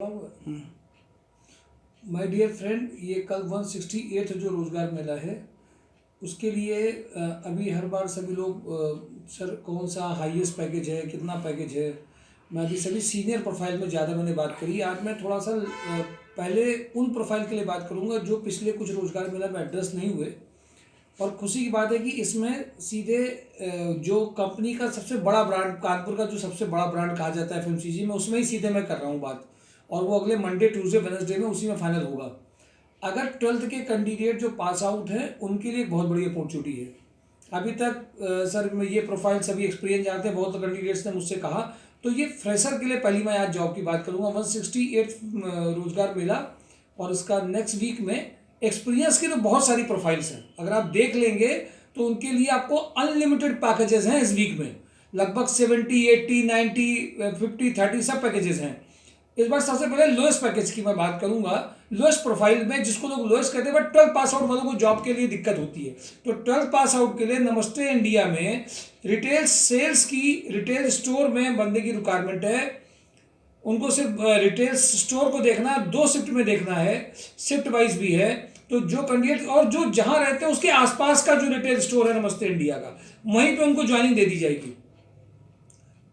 My dear friend, ये कल 168 जो रोज़गार मेला है उसके लिए अभी हर बार सभी लोग सर कौन सा हाईएस्ट पैकेज है, कितना पैकेज है। मैं अभी सभी सीनियर प्रोफाइल में ज़्यादा मैंने बात करी। आज मैं थोड़ा सा पहले उन प्रोफाइल के लिए बात करूँगा जो पिछले कुछ रोज़गार मेला में एड्रेस नहीं हुए। और खुशी की बात है कि इसमें सीधे जो कंपनी का सबसे बड़ा ब्रांड, कानपुर का जो सबसे बड़ा ब्रांड कहा जाता है एफएमसीजी में, उसमें ही सीधे मैं कर रहा हूँ बात। और वो अगले मंडे, ट्यूसडे, वेडनेसडे में उसी में फाइनल होगा। अगर 12th के कैंडिडेट जो पास आउट हैं उनके लिए एक बहुत बड़ी अपॉर्चुनिटी है। अभी तक सर मैं ये प्रोफाइल सभी एक्सपीरियंस जानते हैं, बहुत कैंडिडेट्स ने मुझसे कहा, तो ये फ्रेशर के लिए पहली मैं आज जॉब की बात करूँगा। 168 रोजगार मेला और इसका नेक्स्ट वीक में एक्सपीरियंस की तो बहुत सारी प्रोफाइल्स हैं। अगर आप देख लेंगे तो उनके लिए आपको अनलिमिटेड पैकेजेस हैं इस वीक में। लगभग 70, 80, 90, 50, 30 सब पैकेजेस हैं। इस बार सबसे पहले लोएस्ट पैकेज की मैं बात करूंगा, लोएस्ट प्रोफाइल में, जिसको लोग लोएस्ट कहते हैं, बट 12 पास आउट वालों को जॉब के लिए दिक्कत होती है। तो 12 पास आउट के लिए नमस्ते इंडिया में रिटेल सेल्स की, रिटेल स्टोर में बंदे की रिक्वायरमेंट है। उनको सिर्फ रिटेल स्टोर को देखना, 2 शिफ्ट में देखना है, शिफ्ट वाइज भी है। तो जो कैंडिडेट और जो जहां रहते हैं उसके आसपास का जो रिटेल स्टोर है नमस्ते इंडिया का, वहीं पे उनको ज्वाइनिंग दे दी जाएगी।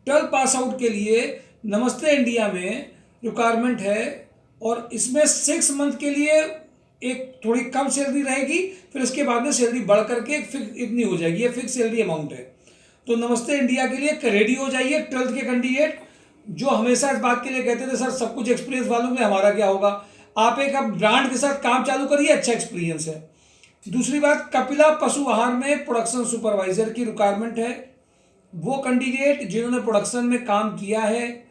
12 पास आउट के लिए नमस्ते इंडिया में रिक्वायरमेंट है। और इसमें 6 मंथ के लिए एक थोड़ी कम सैलरी रहेगी, फिर इसके बाद में सैलरी बढ़ करके इतनी हो जाएगी। ये फिक्स सैलरी अमाउंट है। तो नमस्ते इंडिया के लिए रेडी हो जाइए 12th के कैंडिडेट जो हमेशा इस बात के लिए कहते थे सर सब कुछ एक्सपीरियंस वालों में, हमारा क्या होगा। आप एक अब ब्रांड के साथ काम चालू करिए, अच्छा एक्सपीरियंस है। दूसरी बात, कपिला पशु आहार में प्रोडक्शन सुपरवाइजर की रिक्वायरमेंट है। वो कैंडिडेट जिन्होंने प्रोडक्शन में काम किया है,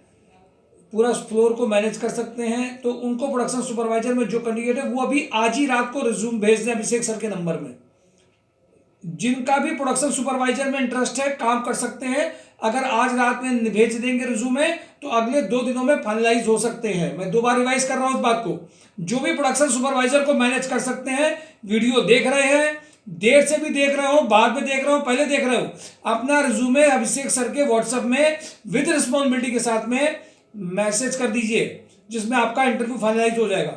पूरा फ्लोर को मैनेज कर सकते हैं, तो उनको प्रोडक्शन सुपरवाइजर में जो कैंडिडेट है वो अभी आज ही रात को रिज्यूम भेज दें अभिषेक सर के नंबर में। जिनका भी प्रोडक्शन सुपरवाइजर में इंटरेस्ट है काम कर सकते हैं। अगर आज रात में भेज देंगे रिज्यूमे तो अगले 2 दिनों में फाइनलाइज हो सकते हैं। मैं 2 बार रिवाइज कर रहा हूं इस बात को। जो भी प्रोडक्शन सुपरवाइजर को मैनेज कर सकते हैं, वीडियो देख रहे हैं, देर से भी देख रहे हो, बाद में देख रहे हो, पहले देख रहे हो, अपना रिज्यूमे अभिषेक सर के व्हाट्सएप में विद रिस्पॉन्सिबिलिटी के साथ में मैसेज कर दीजिए, जिसमें आपका इंटरव्यू फाइनलाइज हो जाएगा।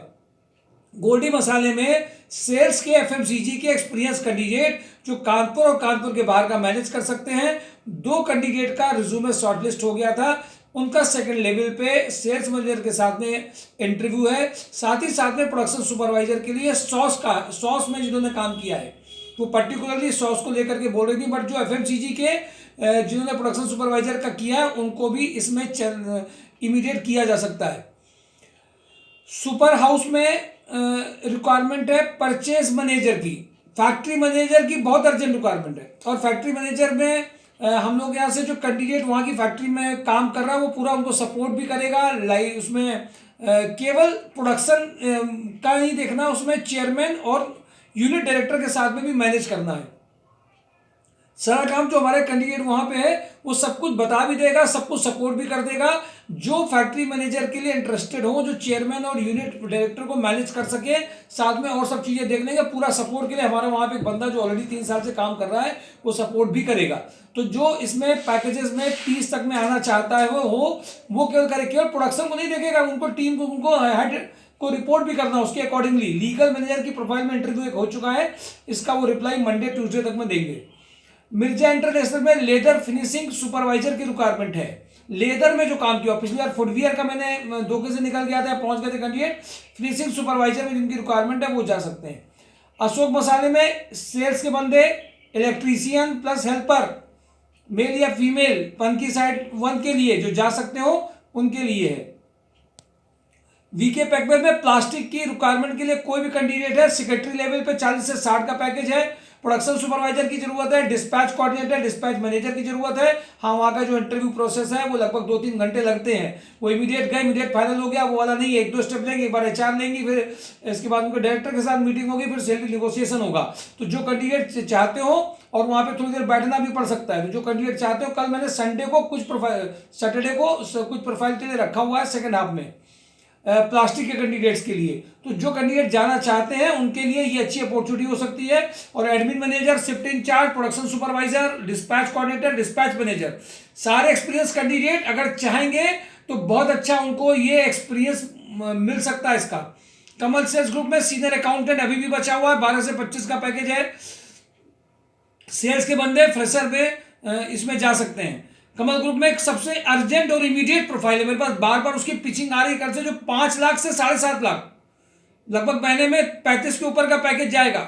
गोल्डी मसाले में सेल्स के एफएमसीजी के एक्सपीरियंस कैंडिडेट जो कानपुर और कानपुर के बाहर का मैनेज कर सकते हैं। 2 कैंडिडेट का रिज्यूमे शॉर्टलिस्ट हो गया था, उनका सेकंड लेवल पे सेल्स मैनेजर के साथ में इंटरव्यू है। साथ ही साथ में प्रोडक्शन सुपरवाइजर के लिए सॉस में जिन्होंने काम किया है, वो पर्टिकुलरली सॉस को लेकर के बोल रही थी, बट जो एफएमसीजी के जिन्होंने प्रोडक्शन सुपरवाइजर का किया है उनको भी इसमें इमीडिएट किया जा सकता है। सुपर हाउस में रिक्वायरमेंट है परचेज मैनेजर की, फैक्ट्री मैनेजर की बहुत अर्जेंट रिक्वायरमेंट है। और फैक्ट्री मैनेजर में हम लोग यहाँ से जो कैंडिडेट वहाँ की फैक्ट्री में काम कर रहा है वो पूरा उनको सपोर्ट भी करेगा। लाइक उसमें केवल प्रोडक्शन का नहीं देखना, उसमें चेयरमैन और यूनिट डायरेक्टर के साथ में भी मैनेज करना है। सारा काम जो हमारे कैंडिडेट वहां पे है वो सब कुछ बता भी देगा, सब कुछ सपोर्ट भी कर देगा। जो फैक्ट्री मैनेजर के लिए इंटरेस्टेड हो, जो चेयरमैन और यूनिट डायरेक्टर को मैनेज कर सके, साथ में और सब चीजें देखने का पूरा सपोर्ट के लिए हमारा वहां पे एक बंदा जो ऑलरेडी 3 साल से काम कर रहा है वो सपोर्ट भी करेगा। तो जो इसमें पैकेजेस में 30 तक में आना चाहता है वो केवल करे, केवल प्रोडक्शन को नहीं देखेगा, उनको टीम को, उनको हेड को रिपोर्ट भी करना उसके अकॉर्डिंगली। लीगल मैनेजर की प्रोफाइल में इंटरव्यू एक हो चुका है, इसका वो रिप्लाई मंडे ट्यूसडे तक में देंगे। मिर्जा इंटरनेशनल में लेदर फिनिशिंग सुपरवाइजर की रिक्वायरमेंट है। लेदर में जो काम किया, पिछली बार फुटवियर का मैंने धोखे से निकल गया था, पहुंच गए थे कैंडिडेट। फिनिशिंग सुपरवाइजर में जिनकी रिक्वायरमेंट है वो जा सकते हैं। अशोक मसाले में सेल्स के बंदे, इलेक्ट्रीशियन प्लस हेल्पर, मेल या फीमेल, पंकी साइड 1 के लिए जो जा सकते हो उनके लिए है। वीके पैकवेल में प्लास्टिक की रिक्वायरमेंट के लिए कोई भी कैंडिडेट है, सेक्रेटरी लेवल पे 40 से 60 का पैकेज है। प्रोडक्शन सुपरवाइजर की जरूरत है, डिस्पैच कोऑर्डिनेटर, डिस्पैच मैनेजर की जरूरत है। हाँ, वहाँ का जो इंटरव्यू प्रोसेस है वो लगभग 2-3 घंटे लगते हैं। वो इमीडिएट गए, इमीडिएट फाइनल हो गया, वो वाला नहीं है। 1-2 स्टेप लेंगे, एक बार एचआर लेंगी, फिर इसके बाद उनके डायरेक्टर के साथ मीटिंग होगी, फिर सैलरी नेगोशिएशन होगा। तो जो कैंडिडेट चाहते हो, और वहाँ पे थोड़ी देर बैठना भी पड़ सकता है, तो जो कैंडिडेट चाहते हो, कल मैंने संडे को कुछ प्रोफाइल, सैटरडे को कुछ प्रोफाइल के लिए रखा हुआ है सेकेंड हाफ में प्लास्टिक के कैंडिडेट्स के लिए। तो जो कैंडिडेट जाना चाहते हैं उनके लिए ये अच्छी अपॉर्चुनिटी हो सकती है। और admin manager, shift in charge, production supervisor, dispatch coordinator, dispatch manager, सारे एक्सपीरियंस कैंडिडेट अगर चाहेंगे तो बहुत अच्छा उनको ये एक्सपीरियंस मिल सकता है इसका। कमल सेल्स ग्रुप में सीनियर अकाउंटेंट अभी भी बचा हुआ है, 12 से 25 का पैकेज है। सेल्स के बंदे फ्रेशर पे इसमें जा सकते हैं। कमल ग्रुप में एक सबसे अर्जेंट और इमीडिएट प्रोफाइल है, मेरे पास बार बार उसकी पिचिंग आ रही है, जो 5 लाख से 7.5 लाख, लगभग महीने में 35 के ऊपर का पैकेज जाएगा।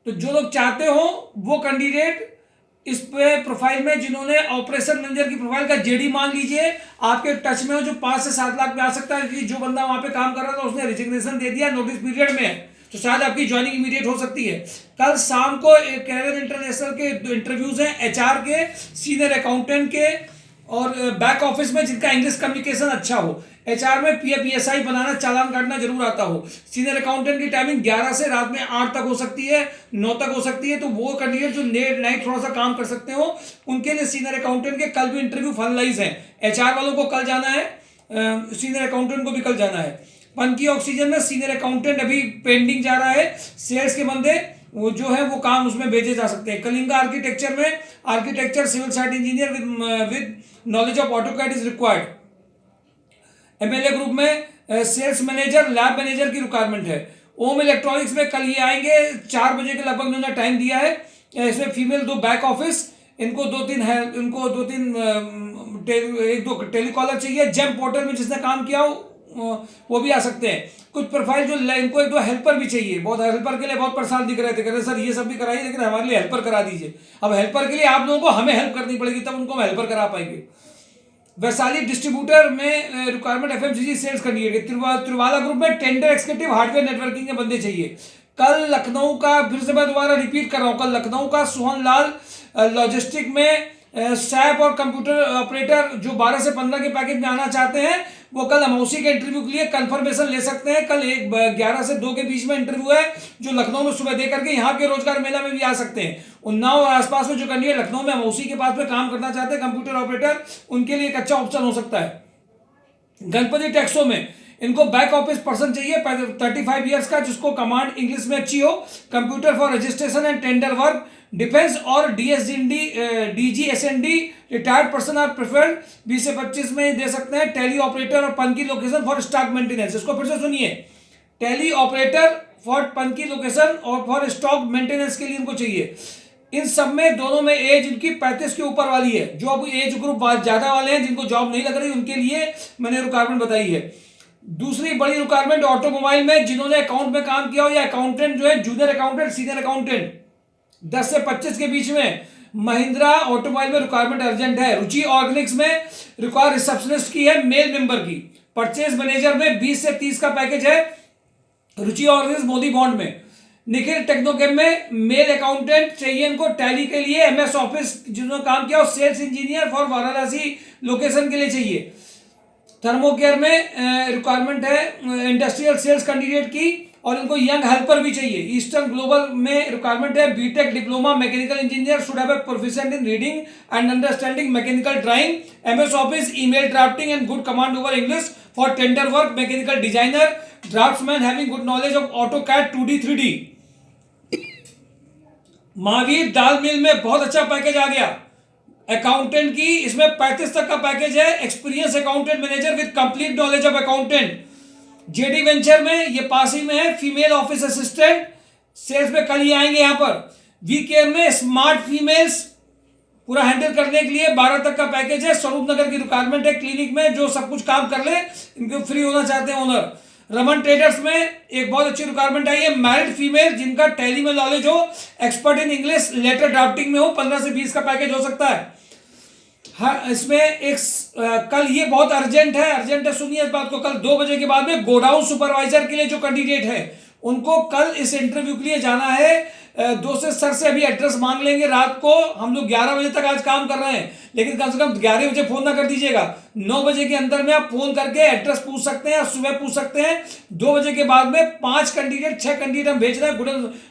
तो जो लोग चाहते हो वो कैंडिडेट इस पे प्रोफाइल में, जिन्होंने ऑपरेशन मैनेजर की प्रोफाइल का जेडी मान लीजिए, आपके टच में हो, जो 5 से 7 लाख में आ सकता है, कि जो बंदा वहां पे काम कर रहा था उसने रिजिग्नेशन दे दिया, नोटिस पीरियड में है, तो शायद आपकी ज्वाइनिंग इमीडिएट हो सकती है। कल शाम को कैरियर इंटरनेशनल के 2 इंटरव्यूज हैं, एचआर के, सीनियर अकाउंटेंट के, और बैक ऑफिस में जिनका इंग्लिश कम्युनिकेशन अच्छा हो। एचआर में पीएफईएसआई बनाना, चालान काटना जरूर आता हो। सीनियर अकाउंटेंट की टाइमिंग 11 से रात में 8 तक हो सकती है, 9 तक हो सकती है। तो वो कैंडिडेट जो नाइट थोड़ा सा काम कर सकते हो, उनके लिए सीनियर अकाउंटेंट के कल भी इंटरव्यू फाइनलाइज है। एचआर वालों को कल जाना है, सीनियर अकाउंटेंट को भी कल जाना है। पंकी ऑक्सीजन में सीनियर अकाउंटेंट अभी पेंडिंग जा रहा है। सेल्स के बंदे वो जो है वो काम उसमें भेजे जा सकते हैं। कलिंगा आर्किटेक्चर में architecture civil site engineer with knowledge of AutoCAD is required. MLA group में सेल्स मैनेजर, लैब मैनेजर की रिक्वायरमेंट है। ओम इलेक्ट्रॉनिक्स में कल ये आएंगे 4 बजे के लगभग, उन्होंने टाइम दिया है। इसमें फीमेल 2 बैक ऑफिस, इनको 2-3 है, इनको 2-3 1-2 टेलीकॉलर चाहिए। जेम पोर्टल में जिसने काम किया हो वो भी आ सकते हैं। कुछ प्रोफाइल जो इनको 1-2 हेल्पर भी चाहिए, बहुत हेल्पर के लिए बहुत परेशान दिख रहे थे, कह रहे सर ये सब भी कराइए लेकिन हमारे लिए हेल्पर करा दीजिए। अब हेल्पर के लिए आप लोगों को हमें हेल्प करनी पड़ेगी, तब उनको हम हेल्पर करा पाएंगे। वैशाली डिस्ट्रीब्यूटर में requirement FMCG sales candidate. Trivala group में टेंडर एक्सिक्यूटिव हार्डवेयर नेटवर्किंग के बंदे चाहिए। कल लखनऊ का, फिर से मैं दोबारा रिपीट कर रहा हूँ, कल लखनऊ का सोहन लाल लॉजिस्टिक में सैप और कंप्यूटर ऑपरेटर जो 12 से 15 के पैकेज में आना चाहते हैं, वो कल अमौसी के इंटरव्यू के लिए कंफर्मेशन ले सकते हैं। कल 11 से 2 के बीच में इंटरव्यू है, जो लखनऊ में सुबह दे करके यहाँ के रोजगार मेला में भी आ सकते हैं। उन्नाव और आसपास में जो कैंडिडेट लखनऊ में अमौसी के पास में काम करना चाहते हैं कंप्यूटर ऑपरेटर, उनके लिए एक अच्छा ऑप्शन हो सकता है। गणपति टैक्सो में इनको बैक ऑफिस पर्सन चाहिए 35 ईयर्स का, जिसको कमांड इंग्लिश में अच्छी हो। Computer for registration and tender work. Defence और डीजीएसएनडी रिटायर्ड पर्सन आर प्रेफर्ड। 20 से 25 में दे सकते हैं। टेली ऑपरेटर और Panki location for stock maintenance, इसको फिर से सुनिए, Tally operator for Panki location और फॉर स्टॉक मेंटेनेंस के लिए इनको चाहिए। इन सब में दोनों में एज इनकी 35 के ऊपर वाली है। जो अब एज ग्रुप ज्यादा वाले हैं, जिनको जॉब नहीं लग रही, उनके लिए मैंने रिक्वायरमेंट बताई है। दूसरी बड़ी रिक्वायरमेंट ऑटोमोबाइल में, जिन्होंने अकाउंट में काम किया हो, या अकाउंटेंट जो है, जूनियर अकाउंटेंट, सीनियर अकाउंटेंट, 10 से 25 के बीच में। महिंद्रा ऑटोमोबाइल में रिक्वायरमेंट अर्जेंट है। रुचि ऑर्गेनिक्स में रिक्वायर रिसेप्शनिस्ट की है, मेल मेंबर की। परचेज मैनेजर में 20 से 30 का पैकेज है, रुचि ऑर्गेनिक्स मोदी बॉन्ड में। निखिल टेक्नोकेम में मेल अकाउंटेंट चाहिए इनको, टैली के लिए। एमएस ऑफिस जिन्होंने काम किया, और sales engineer for Varanasi location के लिए चाहिए। थर्मोकेयर में रिक्वायरमेंट है इंडस्ट्रियल सेल्स कैंडिडेट की, और इनको यंग हेल्पर भी चाहिए। ईस्टर्न ग्लोबल में रिक्वायरमेंट है BTech diploma mechanical engineer, should have a proficient in reading and understanding mechanical drawing. MS office, email drafting and good command over English for tender work. Mechanical designer, draftsman having good knowledge of AutoCAD 2D 3D। Mahavir Dal mill में बहुत अच्छा package आ गया accountant की, इसमें 35 तक का package है। Experience accountant manager with complete knowledge of accountant. JD venture में, ये पास ही में है, फीमेल ऑफिस असिस्टेंट, सेल्स में कल ही आएंगे यहाँ पर। वी केयर में स्मार्ट फीमेल्स पूरा हैंडल करने के लिए 12 तक का पैकेज है। स्वरूप नगर की रिक्वायरमेंट है क्लिनिक में, जो सब कुछ काम कर ले, इनको फ्री होना चाहते हैं ओनर। रमन ट्रेडर्स में एक बहुत अच्छी रिक्वायरमेंट आई है, मैरिड फीमेल जिनका टैली में नॉलेज हो, expert in English, letter drafting में हो। 15 से 20 का पैकेज हो सकता है। हाँ, इसमें एक कल ये बहुत अर्जेंट है, सुनिए इस बात को। कल 2 बजे के बाद में गोडाउन सुपरवाइजर के लिए जो कैंडिडेट है, उनको कल इस इंटरव्यू के लिए जाना है। 2 से सर से अभी एड्रेस मांग लेंगे रात को। हम लोग 11 बजे तक आज काम कर रहे हैं, लेकिन कम से कम 11 बजे फोन ना कर दीजिएगा। 9 बजे के अंदर में आप फोन करके एड्रेस पूछ सकते हैं, सुबह पूछ सकते हैं। 2 बजे के बाद में 5 कैंडिडेट 6 कैंडिडेट हम भेज रहे हैं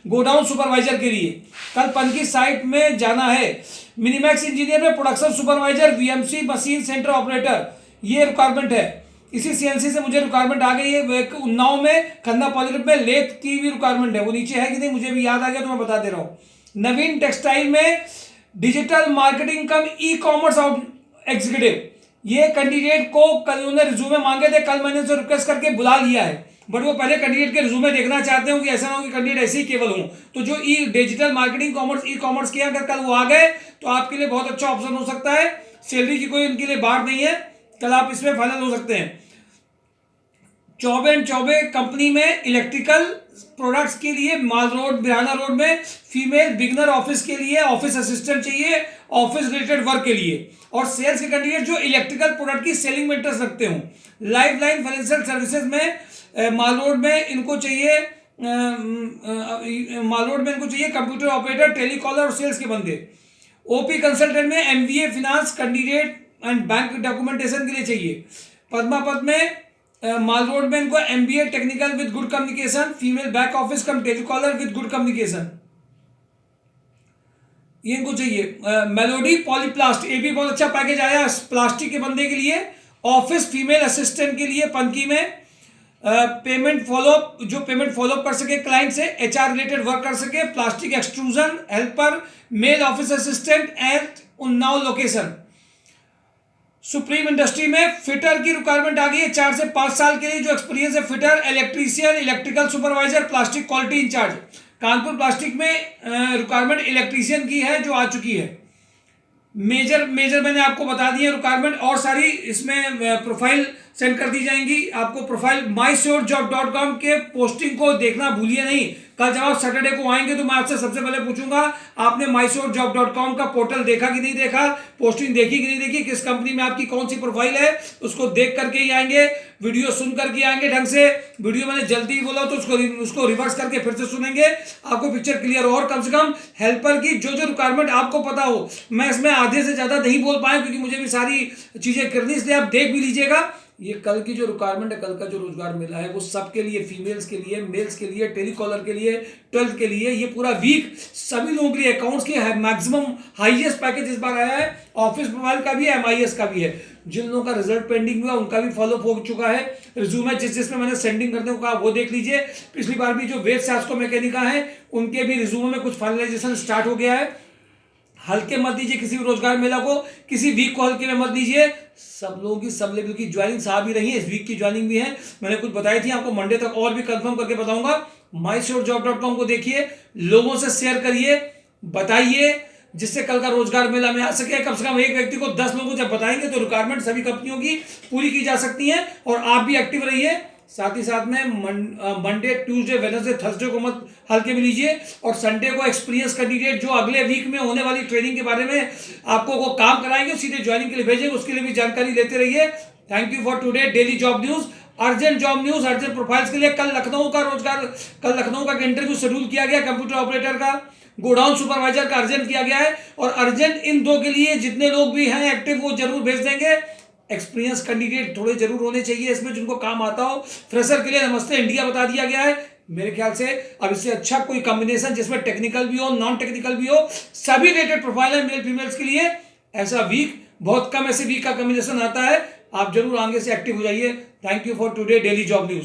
गोडाउन सुपरवाइजर के लिए। कल पनकी साइट में जाना है। मिनीमैक्स इंजीनियर में production supervisor, VMC machine centre operator, ये रिक्वायरमेंट है। इसी सीएनसी से मुझे रिक्वायरमेंट आ गई है। उन्नाव में, खन्ना पॉजिटिव में लेथ की भी रिक्वायरमेंट है। वो नीचे है कि नहीं मुझे भी याद आ गया, तो मैं बता दे रहा हूँ। नवीन टेक्सटाइल में डिजिटल मार्केटिंग कम ई कॉमर्स एग्जीक्यूटिव, ये कैंडिडेट को कल उन्होंने रिज्यूमे मांगे थे, कल मैंने उसे रिक्वेस्ट करके बुला लिया है, बट वो पहले कैंडिडेट के रिज्यूमे देखना चाहते हो कि ऐसा ना हो कि कैंडिडेट ऐसे ही केवल हो। तो जो digital marketing commerce e commerce किया, अगर कल वो आ गए तो आपके लिए बहुत अच्छा ऑप्शन हो सकता है। सैलरी की कोई उनके लिए बात नहीं है, कल आप इसमें फाइनल हो सकते हैं। चौबे एंड चौबे कंपनी में इलेक्ट्रिकल प्रोडक्ट्स के लिए माल रोड बिराना रोड में फीमेल बिगनर ऑफिस के लिए ऑफिस असिस्टेंट चाहिए, ऑफिस रिलेटेड वर्क के लिए। और सेल्स के कैंडिडेट जो इलेक्ट्रिकल प्रोडक्ट की सेलिंग में इंटरेस्ट रखते हो। लाइफ लाइन फाइनेंशियल सर्विसेज में माल रोड में इनको चाहिए, माल रोड में इनको चाहिए कंप्यूटर ऑपरेटर, टेलीकॉलर और सेल्स के बंदे। ओपी कंसल्टेंट में MBA finance candidate and bank documentation के लिए चाहिए। पद्मापत में माल रोड में इनको MBA technical with good communication, female back office come telecaller with good communication, ये इनको चाहिए। मेलोडी पॉलीप्लास्ट, ये भी बहुत अच्छा पैकेज आया प्लास्टिक के बंदे के लिए। ऑफिस फीमेल असिस्टेंट के लिए पनकी में पेमेंट फॉलोअप, जो पेमेंट फॉलोअप कर सके क्लाइंट से, एचआर रिलेटेड वर्क कर सके। Plastic extrusion helper, male office assistant at Unnao location. Supreme Industry में फिटर की रिक्वायरमेंट आ गई है 4 से 5 साल के लिए, जो एक्सपीरियंस है fitter, electrician, electrical supervisor, plastic quality in charge. Kanpur plastic में रिक्वायरमेंट इलेक्ट्रीशियन की है जो आ चुकी है। मेजर मैंने आपको बता दी है रिक्वायरमेंट, और सारी इसमें प्रोफाइल सेंड कर दी जाएंगी आपको। प्रोफाइल mysurejob.com के पोस्टिंग को देखना भूलिए नहीं। कल जब आप सैटरडे को आएंगे तो मैं आपसे सबसे पहले पूछूंगा आपने mysurejob.com का पोर्टल देखा कि नहीं देखा, पोस्टिंग देखी कि नहीं देखी, किस कंपनी में आपकी कौन सी प्रोफाइल है, उसको देख करके ही आएंगे। वीडियो सुन करके आएंगे ढंग से। वीडियो मैंने जल्दी बोला तो उसको रिवर्स करके फिर से सुनेंगे, आपको पिक्चर क्लियर हो। और कम से कम हेल्पर की जो रिक्वायरमेंट आपको पता हो, मैं इसमें आधे से ज़्यादा नहीं बोल पाया क्योंकि मुझे भी सारी चीज़ें करनी, इसलिए आप देख भी लीजिएगा। ये कल की जो रिक्वायरमेंट है, कल का जो रोजगार मेला है, वो सबके लिए, फीमेल्स के लिए, मेल्स के लिए, टेलीकॉलर के लिए, 12th के लिए, ये पूरा वीक सभी लोगों के लिए। अकाउंट्स के मैक्सिमम हाईएस्ट पैकेज इस बार आया है। ऑफिस प्रोफाइल का भी है, MIS का भी है। जिन लोगों का रिजल्ट पेंडिंग हुआ उनका भी फॉलोअप हो चुका है। रिज्यूमे जिसमें मैंने सेंडिंग करने को कहा वो देख लीजिए। पिछली बार भी जो वेब सास्को मैकेनिका है उनके भी रिज्यूमे में कुछ फाइनलाइजेशन स्टार्ट हो गया है। हल्के मत लीजिए किसी भी रोजगार मेला को, किसी वीक को हल्के में मत लीजिए। सब लोगों की सब लेवल की ज्वाइनिंग आ भी रही है, इस वीक की ज्वाइनिंग भी है, मैंने कुछ बताई थी आपको, मंडे तक और भी कंफर्म करके बताऊंगा। mysurejob.com को देखिए, लोगों से शेयर करिए, बताइए, जिससे कल का रोजगार मेला में आ सके। कम से कम एक व्यक्ति को 10 लोगों को जब बताएंगे तो रिक्वायरमेंट सभी कंपनियों की पूरी की जा सकती है। और आप भी एक्टिव रहिए। साथ ही साथ में मंडे, ट्यूसडे, वेडनेसडे, थर्सडे को मत हल्के में लीजिए। और संडे को एक्सपीरियंस कैंडिडेट जो अगले वीक में होने वाली ट्रेनिंग के बारे में आपको वो काम कराएंगे, सीधे ज्वाइनिंग के लिए भेजेंगे, उसके लिए भी जानकारी लेते रहिए। Thank you for today daily job news. Urgent job news, urgent profiles के लिए कल लखनऊ का इंटरव्यू शेड्यूल किया गया, कंप्यूटर ऑपरेटर का, गोडाउन सुपरवाइजर का अर्जेंट किया गया है। और अर्जेंट इन 2 के लिए जितने लोग भी हैं एक्टिव वो जरूर भेज देंगे। एक्सपीरियंस कैंडिडेट थोड़े जरूर होने चाहिए इसमें, जिनको काम आता हो। फ्रेशर के लिए नमस्ते इंडिया बता दिया गया है। मेरे ख्याल से अब इससे अच्छा कोई कॉम्बिनेशन जिसमें टेक्निकल भी हो, नॉन टेक्निकल भी हो, सभी रेटेड प्रोफाइल है मेल फीमेल्स के लिए। ऐसा वीक बहुत कम ऐसे वीक का कॉम्बिनेशन आता है। आप जरूर आगे से एक्टिव हो जाइए। Thank you for today daily job news.